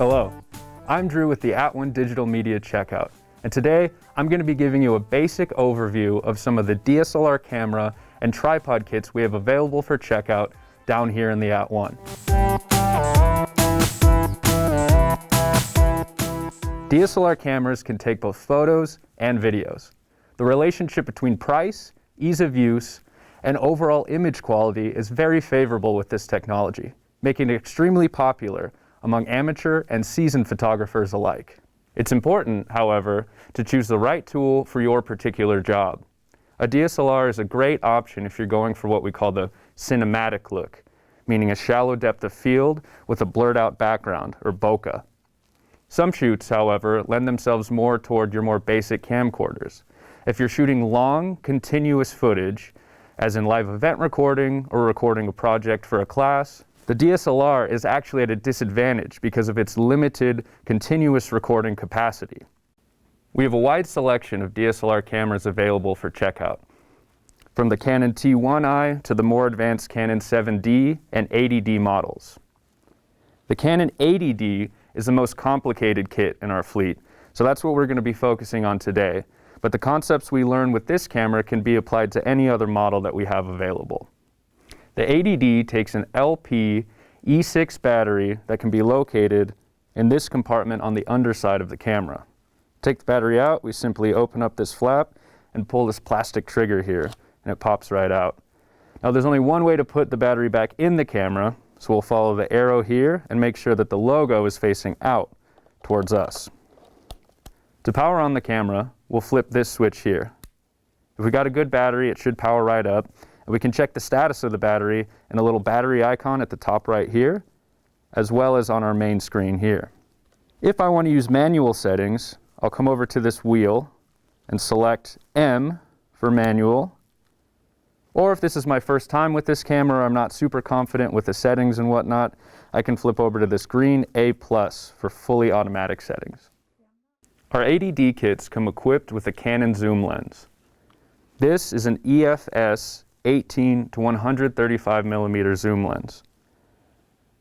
Hello, I'm Drew with the @1 Digital Media Checkout, and today I'm going to be giving you a basic overview of some of the DSLR camera and tripod kits we have available for checkout down here in the @1. DSLR cameras can take both photos and videos. The relationship between price, ease of use, and overall image quality is very favorable with this technology, making it extremely popular among amateur and seasoned photographers alike. It's important, however, to choose the right tool for your particular job. A DSLR is a great option if you're going for what we call the cinematic look, meaning a shallow depth of field with a blurred out background, or bokeh. Some shoots, however, lend themselves more toward your more basic camcorders. If you're shooting long, continuous footage, as in live event recording or recording a project for a class, the DSLR is actually at a disadvantage because of its limited continuous recording capacity. We have a wide selection of DSLR cameras available for checkout, from the Canon T1i to the more advanced Canon 7D and 80D models. The Canon 80D is the most complicated kit in our fleet, so that's what we're going to be focusing on today. But the concepts we learn with this camera can be applied to any other model that we have available. The 80D takes an LP E6 battery that can be located in this compartment on the underside of the camera. Take the battery out, we simply open up this flap and pull this plastic trigger here, and it pops right out. Now there's only one way to put the battery back in the camera, so we'll follow the arrow here and make sure that the logo is facing out towards us. To power on the camera, we'll flip this switch here. If we got a good battery, it should power right up. We can check the status of the battery in a little battery icon at the top right here, as well as on our main screen here. If I want to use manual settings, I'll come over to this wheel and select M for manual. Or if this is my first time with this camera, I'm not super confident with the settings and whatnot, I can flip over to this green A+ for fully automatic settings. Our 80D kits come equipped with a Canon zoom lens. This is an EFS 18 to 135 millimeter zoom lens.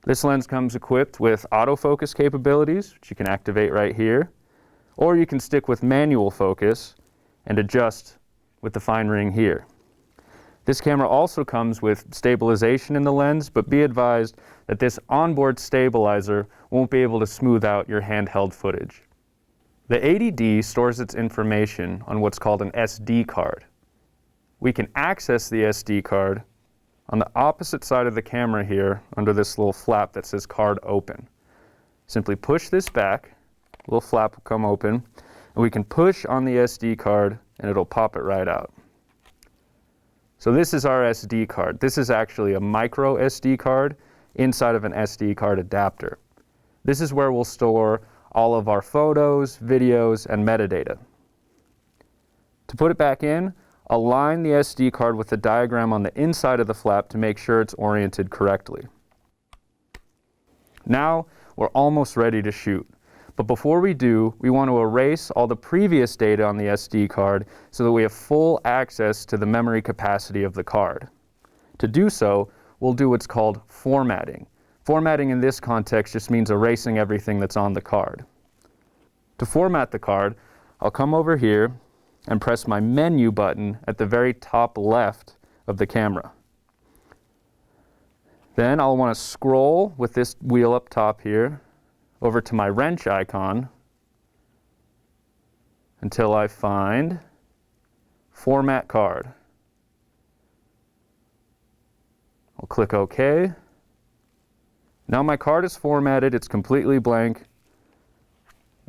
This lens comes equipped with autofocus capabilities, which you can activate right here, or you can stick with manual focus and adjust with the fine ring here. This camera also comes with stabilization in the lens, but be advised that this onboard stabilizer won't be able to smooth out your handheld footage. The 80D stores its information on what's called an SD card. We can access the SD card on the opposite side of the camera here under this little flap that says card open. Simply push this back, a little flap will come open, and we can push on the SD card and it'll pop it right out. So this is our SD card. This is actually a micro SD card inside of an SD card adapter. This is where we'll store all of our photos, videos, and metadata. To put it back in, align the SD card with the diagram on the inside of the flap to make sure it's oriented correctly. Now we're almost ready to shoot. But before we do, we want to erase all the previous data on the SD card so that we have full access to the memory capacity of the card. To do so, we'll do what's called formatting. Formatting in this context just means erasing everything that's on the card. To format the card, I'll come over here and press my menu button at the very top left of the camera. Then I'll want to scroll with this wheel up top here over to my wrench icon until I find Format Card. I'll click OK. Now my card is formatted, it's completely blank,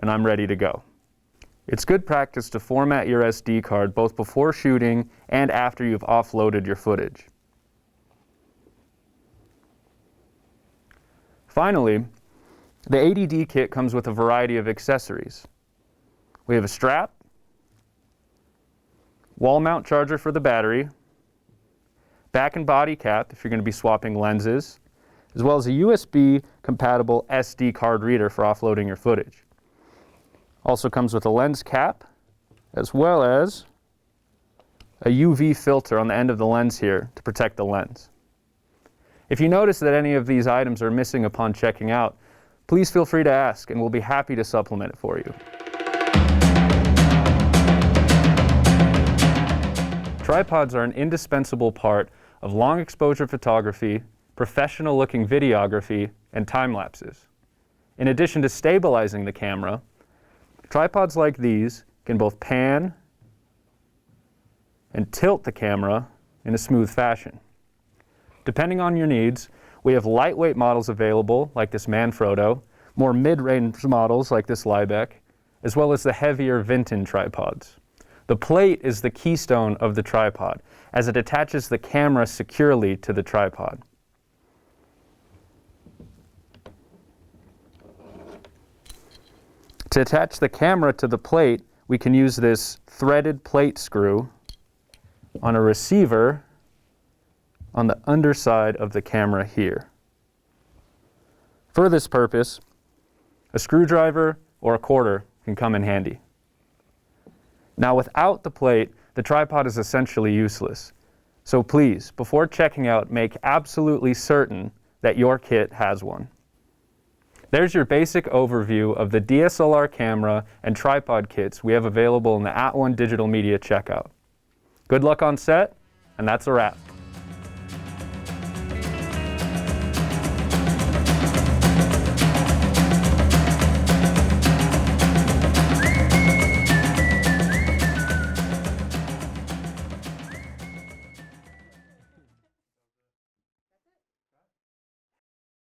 and I'm ready to go. It's good practice to format your SD card both before shooting and after you've offloaded your footage. Finally, the 80D kit comes with a variety of accessories. We have a strap, wall mount charger for the battery, back and body cap if you're going to be swapping lenses, as well as a USB compatible SD card reader for offloading your footage. Also comes with a lens cap, as well as a UV filter on the end of the lens here to protect the lens. If you notice that any of these items are missing upon checking out, please feel free to ask and we'll be happy to supplement it for you. Tripods are an indispensable part of long exposure photography, professional looking videography, and time lapses. In addition to stabilizing the camera, tripods like these can both pan and tilt the camera in a smooth fashion. Depending on your needs, we have lightweight models available like this Manfrotto, more mid-range models like this Liebeck, as well as the heavier Vinton tripods. The plate is the keystone of the tripod, as it attaches the camera securely to the tripod. To attach the camera to the plate, we can use this threaded plate screw on a receiver on the underside of the camera here. For this purpose, a screwdriver or a quarter can come in handy. Now, without the plate, the tripod is essentially useless. So please, before checking out, make absolutely certain that your kit has one. There's your basic overview of the DSLR camera and tripod kits we have available in the @ONE Digital Media checkout. Good luck on set, and that's a wrap.